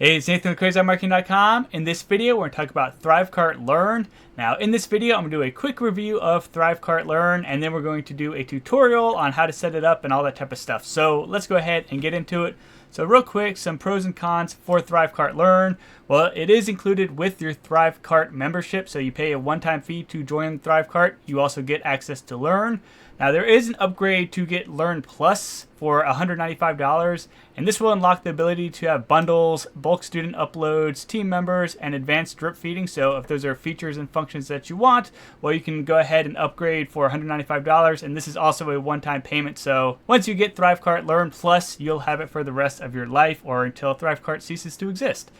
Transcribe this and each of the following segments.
Hey, it's Nathan with CrazyMarketing.com. In this video, we're going to talk about ThriveCart Learn. Now, in this video, I'm going to do a quick review of ThriveCart Learn, and then we're going to do a tutorial on how to set it up and all that type of stuff. So let's go ahead and get into it. So real quick, some pros and cons for ThriveCart Learn. Well, it is included with your ThriveCart membership, so you pay a one-time fee to join ThriveCart. You also get access to Learn. Now, there is an upgrade to get Learn Plus for $195, and this will unlock the ability to have bundles, bulk student uploads, team members, and advanced drip feeding. So if those are features and functions that you want, well, you can go ahead and upgrade for $195, and this is also a one-time payment. So once you get ThriveCart Learn Plus, you'll have it for the rest of your life or until ThriveCart ceases to exist.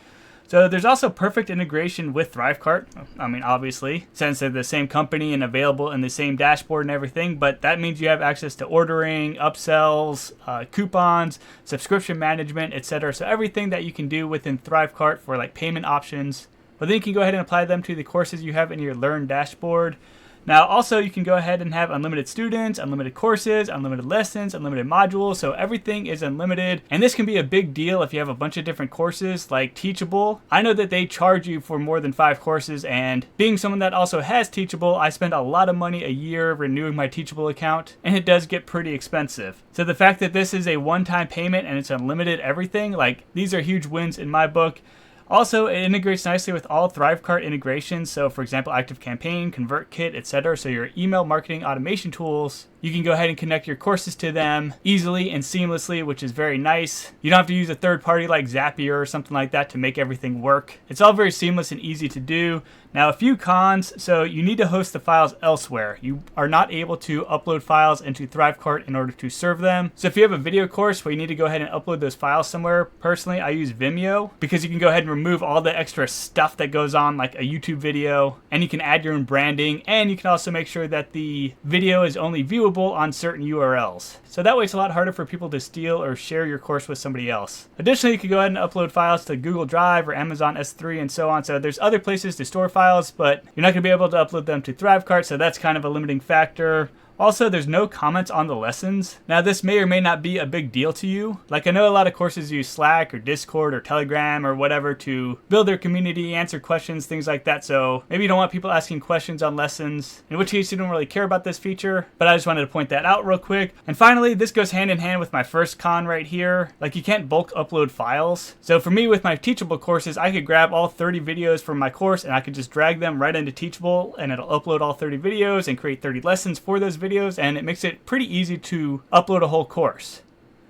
So there's also perfect integration with ThriveCart. I mean, obviously, since they're the same company and available in the same dashboard and everything, but that means you have access to ordering, upsells, coupons, subscription management, etc. So everything that you can do within ThriveCart for like payment options. But then you can go ahead and apply them to the courses you have in your Learn dashboard. Now, also, you can go ahead and have unlimited students, unlimited courses, unlimited lessons, unlimited modules, so everything is unlimited. And this can be a big deal if you have a bunch of different courses, like Teachable. I know that they charge you for more than 5 courses, and being someone that also has Teachable, I spend a lot of money a year renewing my Teachable account, and it does get pretty expensive. So the fact that this is a one-time payment and it's unlimited everything, like, these are huge wins in my book. Also, it integrates nicely with all ThriveCart integrations. So for example, ActiveCampaign, ConvertKit, etc. So your email marketing automation tools, you can go ahead and connect your courses to them easily and seamlessly, which is very nice. You don't have to use a third party like Zapier or something like that to make everything work. It's all very seamless and easy to do. Now, a few cons. So you need to host the files elsewhere. You are not able to upload files into ThriveCart in order to serve them. So if you have a video course where you need to go ahead and upload those files somewhere, personally, I use Vimeo because you can go ahead and remove all the extra stuff that goes on like a YouTube video, and you can add your own branding, and you can also make sure that the video is only viewable on certain URLs. So that way it's a lot harder for people to steal or share your course with somebody else. Additionally, you can go ahead and upload files to Google Drive or Amazon S3 and so on. So there's other places to store files, but you're not going to be able to upload them to ThriveCart, so that's kind of a limiting factor. Also, there's no comments on the lessons. Now, this may or may not be a big deal to you. Like, I know a lot of courses use Slack or Discord or Telegram or whatever to build their community, answer questions, things like that. So maybe you don't want people asking questions on lessons, in which case you don't really care about this feature, but I just wanted to point that out real quick. And finally, this goes hand in hand with my first con right here. Like, you can't bulk upload files. So for me, with my Teachable courses, I could grab all 30 videos from my course and I could just drag them right into Teachable, and it'll upload all 30 videos and create 30 lessons for those videos, and it makes it pretty easy to upload a whole course.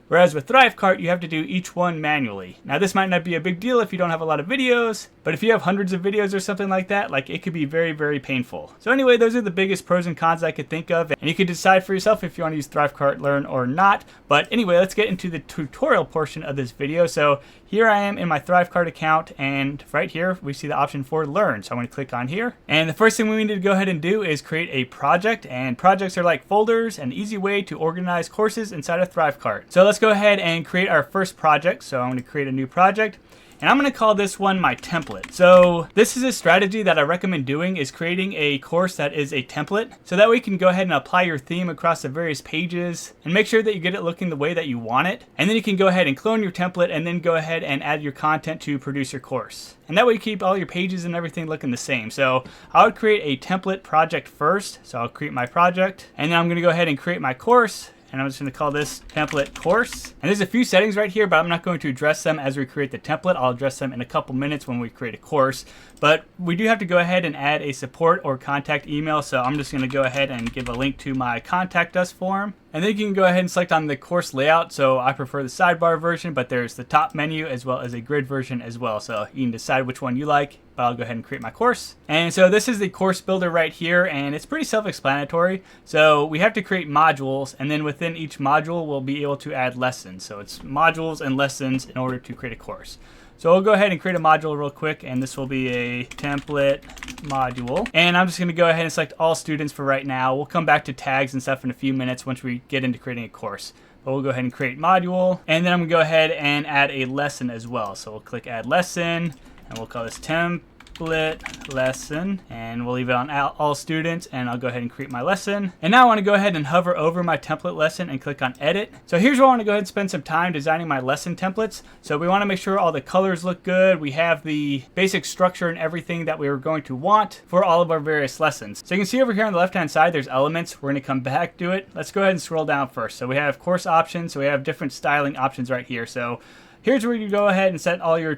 Whereas with ThriveCart, you have to do each one manually. Now, this might not be a big deal if you don't have a lot of videos, but if you have hundreds of videos or something like that, like, it could be very, very painful. So anyway, those are the biggest pros and cons I could think of, and you can decide for yourself if you want to use ThriveCart Learn or not. But anyway, let's get into the tutorial portion of this video. So here I am in my ThriveCart account, and right here we see the option for Learn. So I'm going to click on here, and the first thing we need to go ahead and do is create a project, and projects are like folders, an easy way to organize courses inside of ThriveCart. So let's go ahead and create our first project. So I'm going to create a new project, and I'm going to call this one my template. So this is a strategy that I recommend doing, is creating a course that is a template. So that way you can go ahead and apply your theme across the various pages and make sure that you get it looking the way that you want it. And then you can go ahead and clone your template and then go ahead and add your content to produce your course. And that way you keep all your pages and everything looking the same. So I would create a template project first. So I'll create my project, and then I'm going to go ahead and create my course. And I'm just going to call this template course. And there's a few settings right here, but I'm not going to address them as we create the template. I'll address them in a couple minutes when we create a course. But we do have to go ahead and add a support or contact email. So I'm just going to go ahead and give a link to my contact us form. And then you can go ahead and select on the course layout. So I prefer the sidebar version, but there's the top menu as well as a grid version as well. So you can decide which one you like, but I'll go ahead and create my course. And so this is the course builder right here, and it's pretty self-explanatory. So we have to create modules, and then within each module, we'll be able to add lessons. So it's modules and lessons in order to create a course. So we'll go ahead and create a module real quick, and this will be a template module. And I'm just going to go ahead and select all students for right now. We'll come back to tags and stuff in a few minutes once we get into creating a course. But we'll go ahead and create module, and then I'm going to go ahead and add a lesson as well. So we'll click add lesson, and we'll call this template template lesson, and we'll leave it on all students, and I'll go ahead and create my lesson. And now I want to go ahead and hover over my template lesson and click on edit. So here's where I want to go ahead and spend some time designing my lesson templates. So we want to make sure all the colors look good. We have the basic structure and everything that we were going to want for all of our various lessons. So you can see over here on the left hand side there's elements. We're going to come back to it. Let's go ahead and scroll down first. So we have course options, so we have different styling options right here. So here's where you go ahead and set all your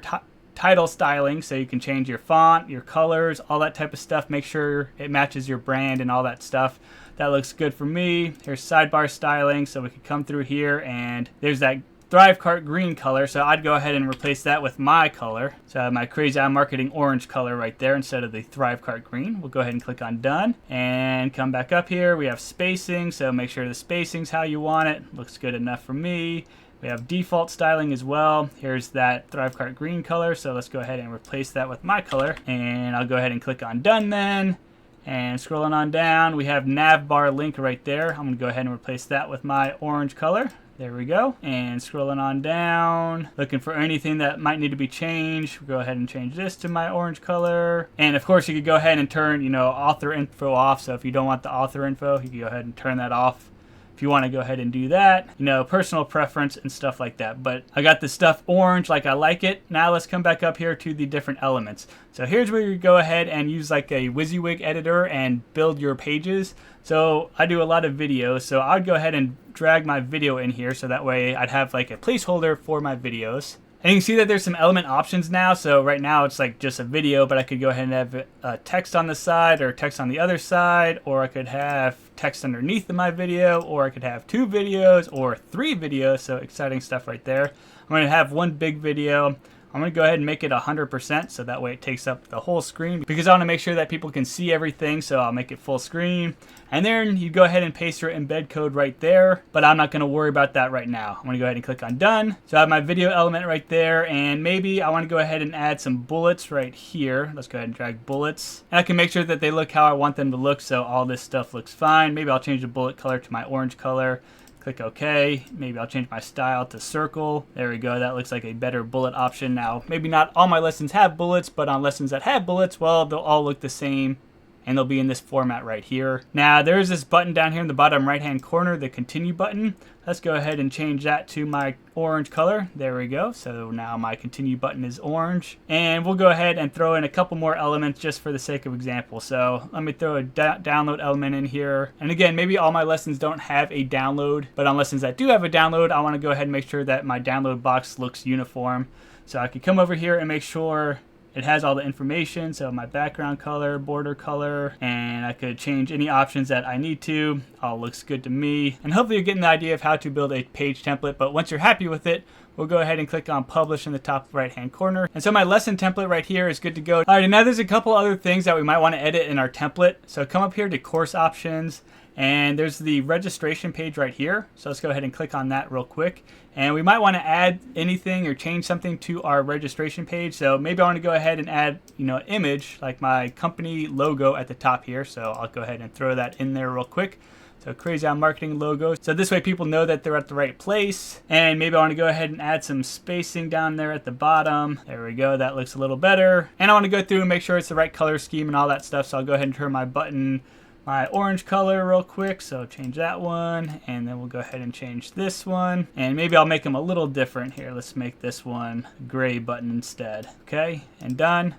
title styling, so you can change your font, your colors, all that type of stuff. Make sure it matches your brand and all that stuff. That looks good for me. Here's sidebar styling, so we can come through here and there's that ThriveCart green color, so I'd go ahead and replace that with my color. So I have my Crazy Eye Marketing orange color right there instead of the ThriveCart green. We'll go ahead and click on done and come back up here. We have spacing, so make sure the spacing's how you want it. Looks good enough for me. We have default styling as well. Here's that ThriveCart green color, so let's go ahead and replace that with my color. And I'll go ahead and click on done then. And scrolling on down, we have navbar link right there. I'm gonna go ahead and replace that with my orange color. There we go. And scrolling on down, looking for anything that might need to be changed. We'll go ahead and change this to my orange color. And of course you could go ahead and turn, author info off. So if you don't want the author info, you can go ahead and turn that off. If you want to go ahead and do that, personal preference and stuff like that. But I got the stuff orange like I like it. Now let's come back up here to the different elements. So here's where you go ahead and use like a WYSIWYG editor and build your pages. So I do a lot of videos, so I'd go ahead and drag my video in here so that way I'd have like a placeholder for my videos. And you can see that there's some element options now. So right now it's like just a video, but I could go ahead and have text on the side or text on the other side, or I could have text underneath my video, or I could have 2 videos or 3 videos. So exciting stuff right there. I'm going to have one big video. I'm going to go ahead and make it 100% so that way it takes up the whole screen, because I want to make sure that people can see everything, so I'll make it full screen. And then you go ahead and paste your embed code right there, but I'm not going to worry about that right now. I'm going to go ahead and click on done. So I have my video element right there, and maybe I want to go ahead and add some bullets right here. Let's go ahead and drag bullets. And I can make sure that they look how I want them to look, so all this stuff looks fine. Maybe I'll change the bullet color to my orange color. Click OK. Maybe I'll change my style to circle. There we go. That looks like a better bullet option. Now, maybe not all my lessons have bullets, but on lessons that have bullets, well, they'll all look the same, and they'll be in this format right here. Now, there's this button down here in the bottom right-hand corner, the continue button. Let's go ahead and change that to my orange color. There we go. So now my continue button is orange. And we'll go ahead and throw in a couple more elements just for the sake of example. So let me throw a download element in here. And again, maybe all my lessons don't have a download, but on lessons that do have a download, I want to go ahead and make sure that my download box looks uniform. So I can come over here and make sure it has all the information, so my background color, border color, and I could change any options that I need to. All looks good to me. And hopefully you're getting the idea of how to build a page template, but once you're happy with it, we'll go ahead and click on publish in the top right hand corner. And so my lesson template right here is good to go. All right, and now there's a couple other things that we might want to edit in our template. So come up here to course options, and there's the registration page right here. So let's go ahead and click on that real quick. And we might want to add anything or change something to our registration page. So maybe I want to go ahead and add, an image like my company logo at the top here. So I'll go ahead and throw that in there real quick. So Crazy Eye Marketing logo. So this way people know that they're at the right place. And maybe I want to go ahead and add some spacing down there at the bottom. There we go. That looks a little better. And I want to go through and make sure it's the right color scheme and all that stuff. So I'll go ahead and turn my button my orange color real quick, so change that one, and then we'll go ahead and change this one, and maybe I'll make them a little different here. Let's make this one gray button instead. Okay, and done.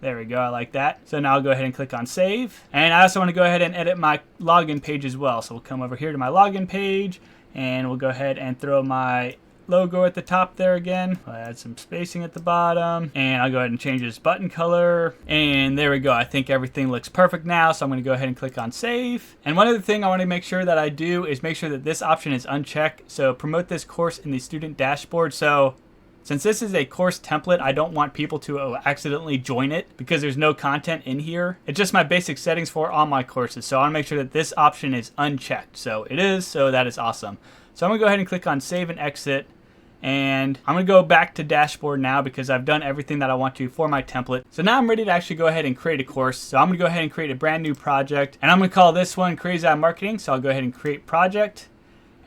There we go, I like that. So now I'll go ahead and click on save, and I also want to go ahead and edit my login page as well. So we'll come over here to my login page, and we'll go ahead and throw my logo at the top there again. I'll add some spacing at the bottom, and I'll go ahead and change this button color, and there we go. I think everything looks perfect now, so I'm going to go ahead and click on save. And one other thing I want to make sure that I do is make sure that this option is unchecked. So promote this course in the student dashboard. So since this is a course template, I don't want people to accidentally join it because there's no content in here. It's just my basic settings for all my courses. So I want to make sure that this option is unchecked. So it is, so that is awesome. So I'm going to go ahead and click on save and exit. And I'm going to go back to dashboard now because I've done everything that I want to for my template. So now I'm ready to actually go ahead and create a course. So I'm going to go ahead and create a brand new project. And I'm going to call this one Crazy Eye Marketing. So I'll go ahead and create project.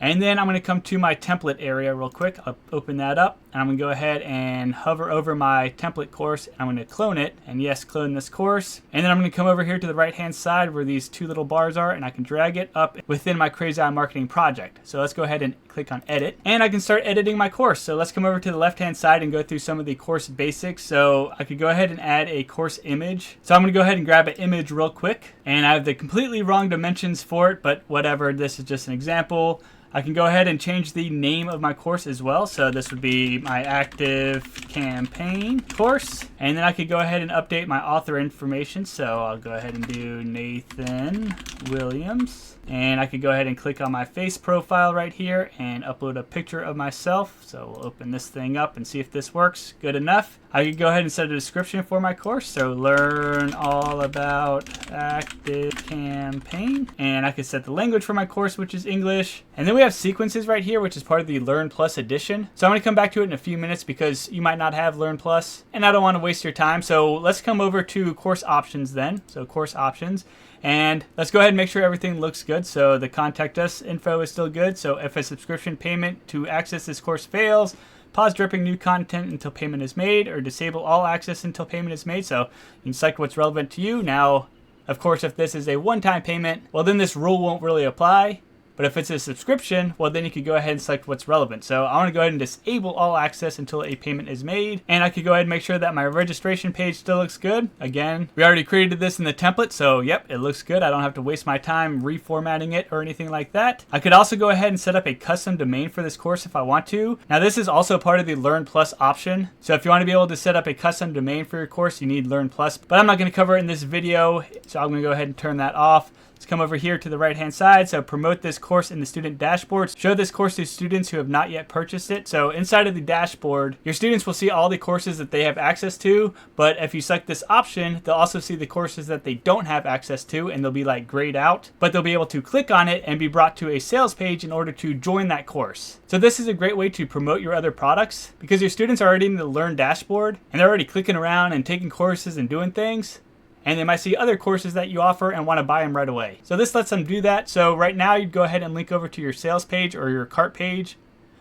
And then I'm going to come to my template area real quick. I'll open that up. and I'm going to go ahead and hover over my template course, and I'm going to clone it, and yes, clone this course. And then I'm going to come over here to the right hand side where these two little bars are, and I can drag it up within my Crazy Eye Marketing project. So let's go ahead and click on edit, and I can start editing my course. So let's come over to the left hand side and go through some of the course basics. So I could go ahead and add a course image. So I'm going to go ahead and grab an image real quick, and I have the completely wrong dimensions for it, but whatever, this is just an example. I can go ahead and change the name of my course as well. So this would be my Active Campaign course. And then I could go ahead and update my author information. So I'll go ahead and do Nathan Williams. And I could go ahead and click on my face profile right here and upload a picture of myself. So we'll open this thing up and see if this works. Good enough. I could go ahead and set a description for my course. So learn all about Active Campaign. And I could set the language for my course, which is English. And then we have sequences right here, which is part of the Learn Plus edition. So I'm going to come back to it in a few minutes because you might not have Learn Plus, and I don't want to waste your time. So let's come over to course options then. So course options. And let's go ahead and make sure everything looks good. So the contact us info is still good. So if a subscription payment to access this course fails, pause dripping new content until payment is made, or disable all access until payment is made. So you can select what's relevant to you. Now, of course, if this is a one-time payment, well, then this rule won't really apply. But if it's a subscription, well, then you could go ahead and select what's relevant. So I want to go ahead and disable all access until a payment is made. And I could go ahead and make sure that my registration page still looks good. Again, we already created this in the template, so yep, it looks good. I don't have to waste my time reformatting it or anything like that. I could also go ahead and set up a custom domain for this course if I want to. Now, this is also part of the Learn Plus option. So if you want to be able to set up a custom domain for your course, you need Learn Plus. But I'm not going to cover it in this video, so I'm going to go ahead and turn that off. Let's come over here to the right hand side. So promote this course in the student dashboard. Show this course to students who have not yet purchased it. So inside of the dashboard, your students will see all the courses that they have access to. But if you select this option, they'll also see the courses that they don't have access to, and they'll be like grayed out. But they'll be able to click on it and be brought to a sales page in order to join that course. So this is a great way to promote your other products because your students are already in the Learn dashboard and they're already clicking around and taking courses and doing things. And they might see other courses that you offer and want to buy them right away. So this lets them do that. So right now you'd go ahead and link over to your sales page or your cart page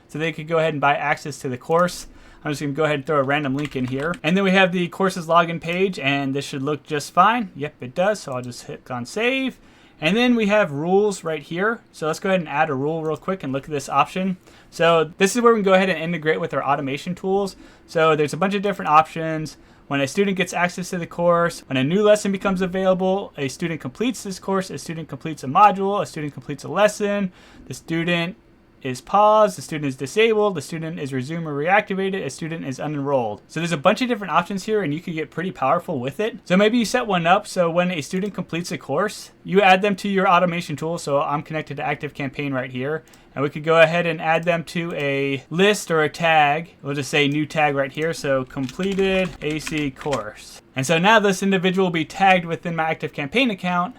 so they could go ahead and buy access to the course. I'm just going to go ahead and throw a random link in here. And then we have the courses login page, and this should look just fine. Yep, it does. So I'll just click on save. And then we have rules right here. So let's go ahead and add a rule real quick and look at this option. So this is where we can go ahead and integrate with our automation tools. So there's a bunch of different options. When a student gets access to the course, when a new lesson becomes available, a student completes this course, a student completes a module, a student completes a lesson, the student is paused, the student is disabled, the student is resumed or reactivated, a student is unenrolled. So there's a bunch of different options here, and you can get pretty powerful with it. So maybe you set one up so when a student completes a course, you add them to your automation tool. So I'm connected to Active Campaign right here, and we could go ahead and add them to a list or a tag. We'll just say new tag right here. So completed AC course. And so now this individual will be tagged within my Active Campaign account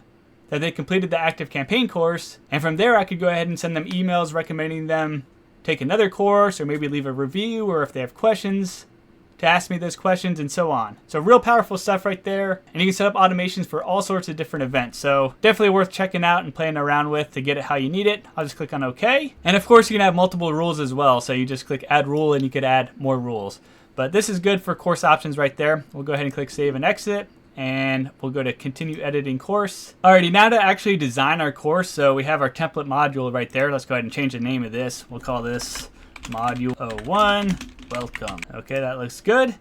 that they completed the Active Campaign course. And from there, I could go ahead and send them emails recommending them take another course or maybe leave a review, or if they have questions, to ask me those questions and so on. So real powerful stuff right there. And you can set up automations for all sorts of different events. So definitely worth checking out and playing around with to get it how you need it. I'll just click on OK. And of course, you can have multiple rules as well. So you just click add rule and you could add more rules. But this is good for course options right there. We'll go ahead and click save and exit. And we'll go to continue editing course. Alrighty, now to actually design our course. So we have our template module right there. Let's go ahead and change the name of this. We'll call this module 01. Welcome. Okay, that looks good.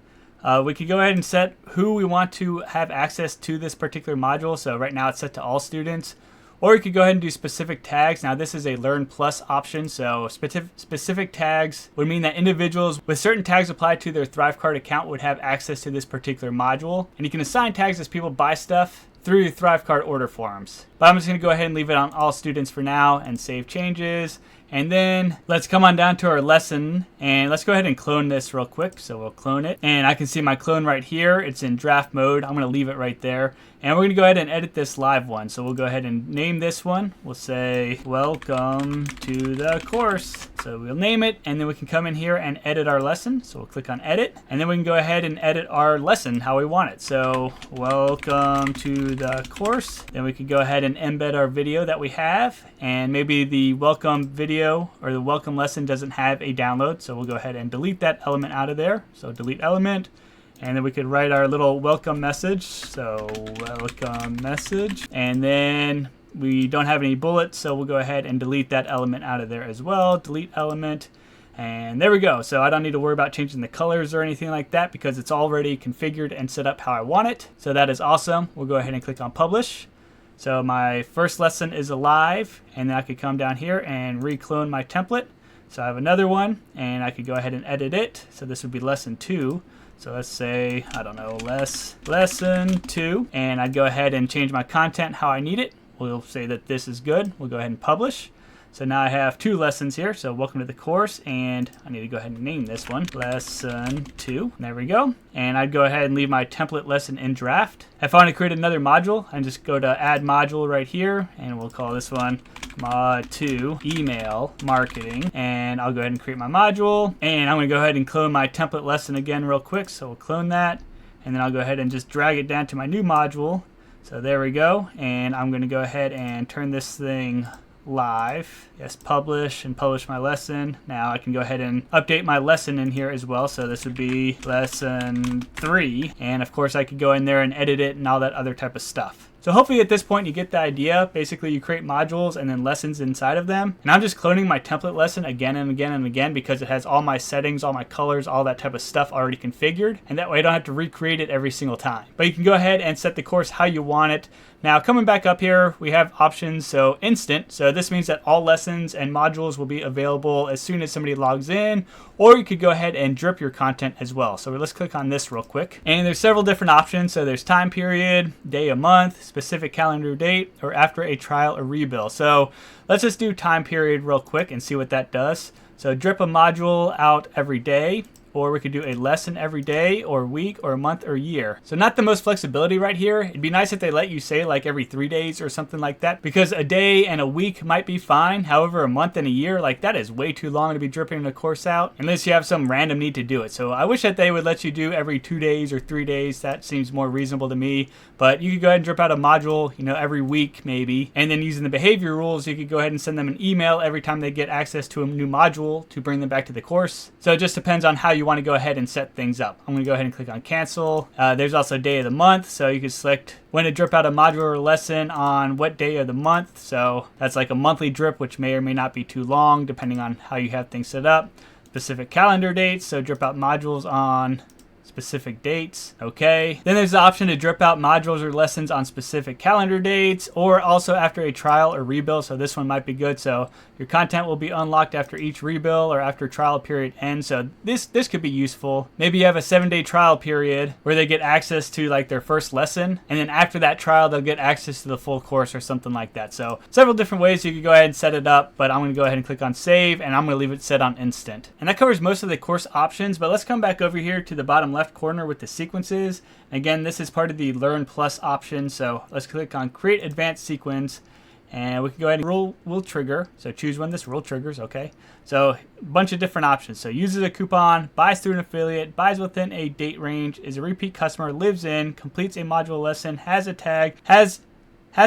We could go ahead and set who we want to have access to this particular module. So right now it's set to all students. Or you could go ahead and do specific tags. Now this is a Learn Plus option, so specific tags would mean that individuals with certain tags applied to their ThriveCart account would have access to this particular module. And you can assign tags as people buy stuff through ThriveCart order forms. But I'm just going to go ahead and leave it on all students for now and save changes. And then let's come on down to our lesson, and let's go ahead and clone this real quick. So we'll clone it, and I can see my clone right here. It's in draft mode. I'm going to leave it right there, and we're going to go ahead and edit this live one. So we'll go ahead and name this one. We'll say welcome to the course. So we'll name it, and then we can come in here and edit our lesson. So we'll click on edit, and then we can go ahead and edit our lesson how we want it. So welcome to to the course. Then we could go ahead and embed our video that we have, and maybe the welcome video or the welcome lesson doesn't have a download, so we'll go ahead and delete that element out of there. So delete element, and then we could write our little welcome message. So welcome message, and then we don't have any bullets, so we'll go ahead and delete that element out of there as well. Delete element. And there we go. So I don't need to worry about changing the colors or anything like that because it's already configured and set up how I want it. So that is awesome. We'll go ahead and click on publish. So my first lesson is alive, and then I could come down here and reclone my template. So I have another one, and I could go ahead and edit it. So this would be lesson 2. So let's say, I don't know, lesson 2. And I'd go ahead and change my content how I need it. We'll say that this is good. We'll go ahead and publish. So now I have 2 lessons here. So welcome to the course, and I need to go ahead and name this one lesson 2. There we go. And I'd go ahead and leave my template lesson in draft. If I want to create another module, I just go to add module right here, and we'll call this one mod 2 email marketing. And I'll go ahead and create my module, and I'm going to go ahead and clone my template lesson again real quick. So we'll clone that, and then I'll go ahead and just drag it down to my new module. So there we go. And I'm going to go ahead and turn this thing live. Yes, publish, and publish my lesson. Now I can go ahead and update my lesson in here as well. So this would be lesson 3. And of course I could go in there and edit it and all that other type of stuff. So hopefully at this point you get the idea. Basically you create modules and then lessons inside of them. And I'm just cloning my template lesson again and again and again because it has all my settings, all my colors, all that type of stuff already configured. And that way I don't have to recreate it every single time. But you can go ahead and set the course how you want it. Now coming back up here, we have options. So instant. So this means that all lessons and modules will be available as soon as somebody logs in, or you could go ahead and drip your content as well. So let's click on this real quick. And there's several different options. So there's time period, day, a month, specific calendar date, or after a trial or rebuild. So let's just do time period real quick and see what that does. So drip a module out every day, or we could do a lesson every day or week or month or year. So not the most flexibility right here. It'd be nice if they let you say like every 3 days or something like that, because a day and a week might be fine. However, a month and a year, like that is way too long to be dripping a course out unless you have some random need to do it. So I wish that they would let you do every 2 days or 3 days. That seems more reasonable to me. But you could go ahead and drip out a module, every week maybe. And then using the behavior rules, you could go ahead and send them an email every time they get access to a new module to bring them back to the course. So it just depends on how you want to go ahead and set things up. I'm going to go ahead and click on cancel. There's also day of the month, so you can select when to drip out a module or lesson on what day of the month. So that's like a monthly drip, which may or may not be too long depending on how you have things set up. Specific calendar dates, so drip out modules on specific dates. Okay. Then there's the option to drip out modules or lessons on specific calendar dates, or also after a trial or rebuild. So this one might be good. So your content will be unlocked after each rebuild or after trial period ends. So this could be useful. Maybe you have a 7-day trial period where they get access to like their first lesson, and then after that trial they'll get access to the full course or something like that. So several different ways you could go ahead and set it up, but I'm going to go ahead and click on save, and I'm going to leave it set on instant. And that covers most of the course options, but let's come back over here to the bottom left corner with the sequences. Again, this is part of the Learn Plus option. So let's click on create advanced sequence, and we can go ahead and rule will trigger. So choose when this rule triggers. Okay. So a bunch of different options. So uses a coupon, buys through an affiliate, buys within a date range, is a repeat customer, lives in, completes a module lesson, has a tag, has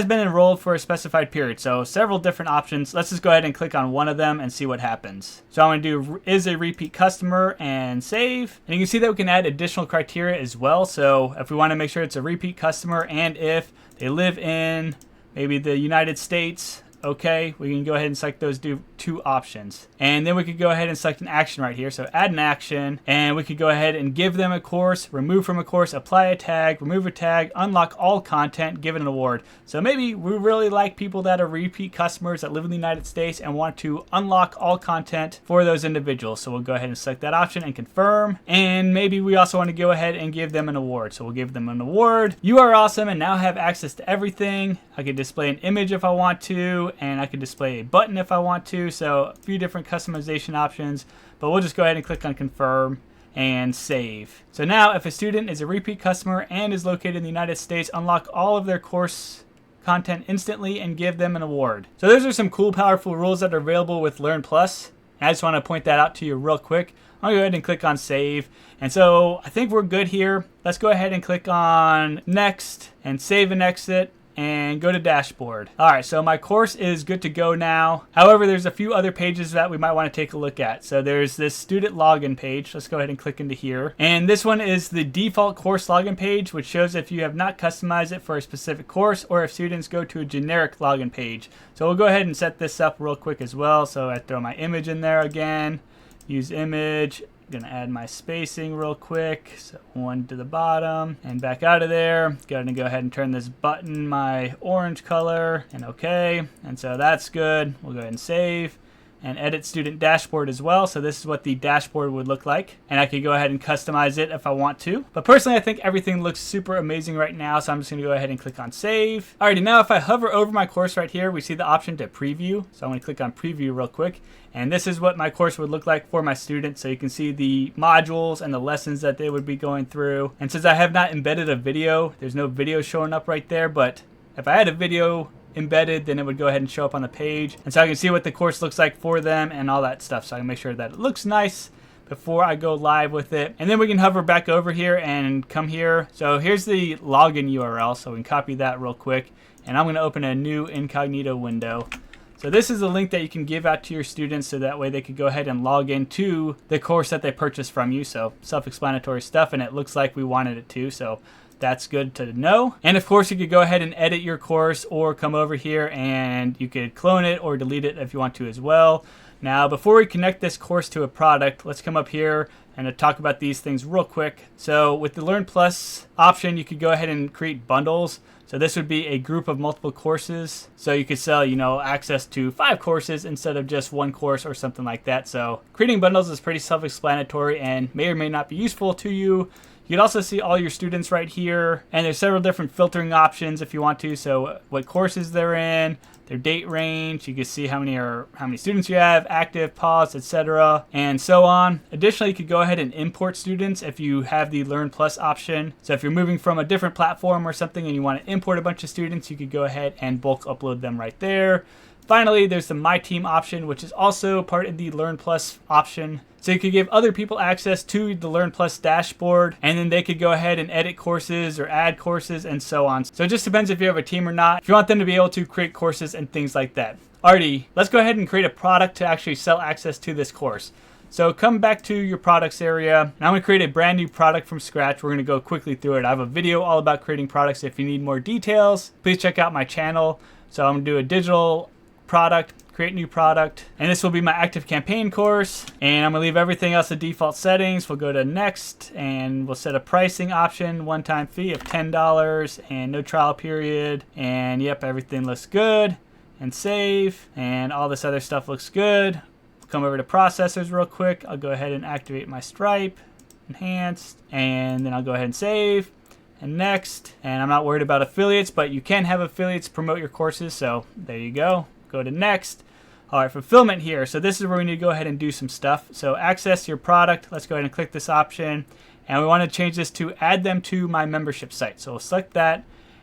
been enrolled for a specified period. So several different options. Let's just go ahead and click on one of them and see what happens. So I'm going to do is a repeat customer and save. And you can see that we can add additional criteria as well. So if we want to make sure it's a repeat customer and if they live in maybe the United States, okay, we can go ahead and select those two options. And then we could go ahead and select an action right here. So add an action, and we could go ahead and give them a course, remove from a course, apply a tag, remove a tag, unlock all content, give it an award. So maybe we really like people that are repeat customers that live in the United States and want to unlock all content for those individuals. So we'll go ahead and select that option and confirm. And maybe we also want to go ahead and give them an award. So we'll give them an award. You are awesome and now have access to everything. I could display an image if I want to, and I could display a button if I want to. So a few different customization options, but we'll just go ahead and click on confirm and save. So now if a student is a repeat customer and is located in the United States, unlock all of their course content instantly and give them an award. So those are some cool, powerful rules that are available with Learn Plus. And I just want to point that out to you real quick. I'll go ahead and click on save. And so I think we're good here. Let's go ahead and click on next and save and exit and go to dashboard. All right, so my course is good to go now. However, there's a few other pages that we might want to take a look at. So there's this student login page. Let's go ahead and click into here. And this one is the default course login page, which shows if you have not customized it for a specific course or if students go to a generic login page. So we'll go ahead and set this up real quick as well. So I throw my image in there again, use image. Gonna add my spacing real quick, so 1 to the bottom and back out of there. Gonna go ahead and turn this button my orange color and okay, and so that's good. We'll go ahead and save and edit student dashboard as well. So this is what the dashboard would look like, and I could go ahead and customize it if I want to. But personally, I think everything looks super amazing right now, so I'm just gonna go ahead and click on save. Alrighty, now if I hover over my course right here, we see the option to preview. So I'm gonna click on preview real quick, and this is what my course would look like for my students. So you can see the modules and the lessons that they would be going through. And since I have not embedded a video, there's no video showing up right there, but if I had a video embedded, then it would go ahead and show up on the page, and so I can see what the course looks like for them and all that stuff, so I can make sure that it looks nice before I go live with it. And then we can hover back over here and come here. So here's the login URL, so we can copy that real quick, and I'm going to open a new incognito window. So this is a link that you can give out to your students so that way they could go ahead and log into the course that they purchased from you. So self-explanatory stuff, and it looks like we wanted it to, so that's good to know. And of course, you could go ahead and edit your course or come over here and you could clone it or delete it if you want to as well. Now, before we connect this course to a product, let's come up here and talk about these things real quick. So with the Learn Plus option, you could go ahead and create bundles. So this would be a group of multiple courses. So you could sell, access to 5 courses instead of just 1 course or something like that. So creating bundles is pretty self-explanatory and may or may not be useful to you. You can also see all your students right here, and there's several different filtering options if you want to. So what courses they're in, their date range, you can see how many students you have, active, paused, etc., and so on. Additionally, you could go ahead and import students if you have the Learn Plus option. So if you're moving from a different platform or something and you want to import a bunch of students, you could go ahead and bulk upload them right there. Finally, there's the My Team option, which is also part of the Learn Plus option. So you could give other people access to the Learn Plus dashboard, and then they could go ahead and edit courses or add courses and so on. So it just depends if you have a team or not, if you want them to be able to create courses and things like that. Alrighty, let's go ahead and create a product to actually sell access to this course. So come back to your products area, and I'm going to create a brand new product from scratch. We're going to go quickly through it. I have a video all about creating products. If you need more details, please check out my channel. So I'm going to do a digital product, create new product, and this will be my active campaign course, and I'm gonna leave everything else the default settings. We'll go to next, and we'll set a pricing option, one-time fee of $10 and no trial period, and yep, everything looks good, and save, and all this other stuff looks good. Come over to processors real quick. I'll go ahead and activate my Stripe, enhanced, and then I'll go ahead and save, and next. And I'm not worried about affiliates, but you can have affiliates promote your courses, so there you go. Go to next. All right, fulfillment here. So this is where we need to go ahead and do some stuff. So access your product. Let's go ahead and click this option. And we want to change this to add them to my membership site. So we'll select that.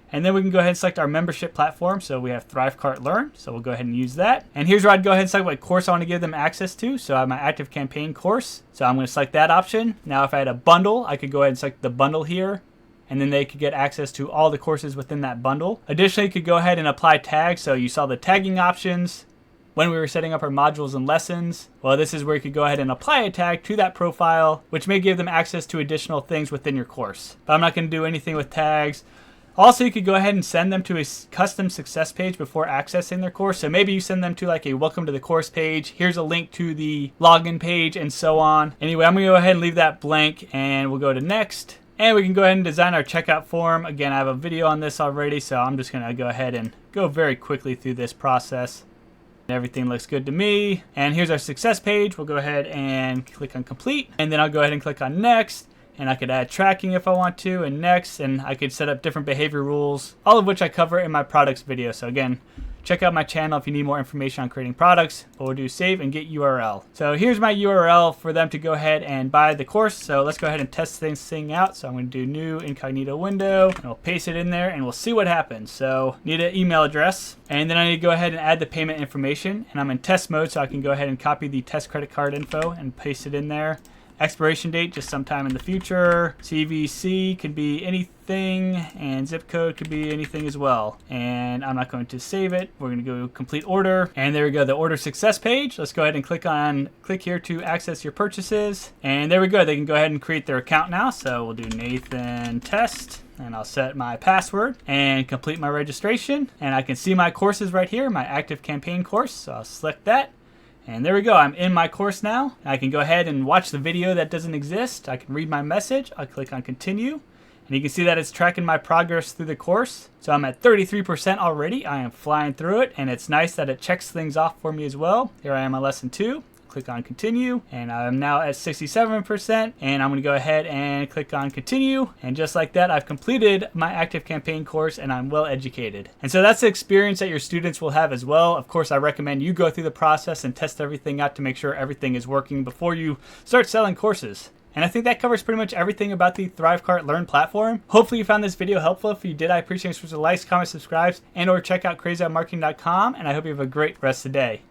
And then we can go ahead and select our membership platform. So we have ThriveCart Learn. So we'll go ahead and use that. And here's where I'd go ahead and select what course I want to give them access to. So I have my active campaign course. So I'm going to select that option. Now if I had a bundle, I could go ahead and select the bundle here, and then they could get access to all the courses within that bundle. Additionally, you could go ahead and apply tags. So you saw the tagging options when we were setting up our modules and lessons. Well, this is where you could go ahead and apply a tag to that profile, which may give them access to additional things within your course. But I'm not going to do anything with tags. Also, you could go ahead and send them to a custom success page before accessing their course. So maybe you send them to like a welcome to the course page. Here's a link to the login page and so on. Anyway, I'm going to go ahead and leave that blank, and we'll go to next. And we can go ahead and design our checkout form. Again, I have a video on this already, so I'm just going to go ahead and go very quickly through this process. Everything looks good to me. And here's our success page. We'll go ahead and click on complete. And then I'll go ahead and click on next. And I could add tracking if I want to, and next. And I could set up different behavior rules, all of which I cover in my products video. So again, check out my channel if you need more information on creating products. But we'll do save and get URL. So here's my URL for them to go ahead and buy the course. So let's go ahead and test this thing out. So I'm going to do new incognito window, and we'll paste it in there, and we'll see what happens. So need an email address, and then I need to go ahead and add the payment information. And I'm in test mode, so I can go ahead and copy the test credit card info and paste it in there. Expiration date, just sometime in the future. CVC could be anything, and zip code could be anything as well. And I'm not going to save it. We're going to go complete order. And there we go, the order success page. Let's go ahead and click here to access your purchases. And there we go. They can go ahead and create their account now. So we'll do Nathan Test. And I'll set my password and complete my registration. And I can see my courses right here, my active campaign course. So I'll select that. And there we go, I'm in my course now. I can go ahead and watch the video that doesn't exist. I can read my message. I'll click on continue. And you can see that it's tracking my progress through the course. So I'm at 33% already. I am flying through it. And it's nice that it checks things off for me as well. Here I am on lesson 2. Click on continue, and I'm now at 67%, and I'm going to go ahead and click on continue, and just like that, I've completed my active campaign course and I'm well educated. And so that's the experience that your students will have as well. Of course, I recommend you go through the process and test everything out to make sure everything is working before you start selling courses. And I think that covers pretty much everything about the ThriveCart Learn platform. Hopefully you found this video helpful. If you did, I appreciate it. Likes, comments, subscribes, and or check out crazyoutmarketing.com, and I hope you have a great rest of the day.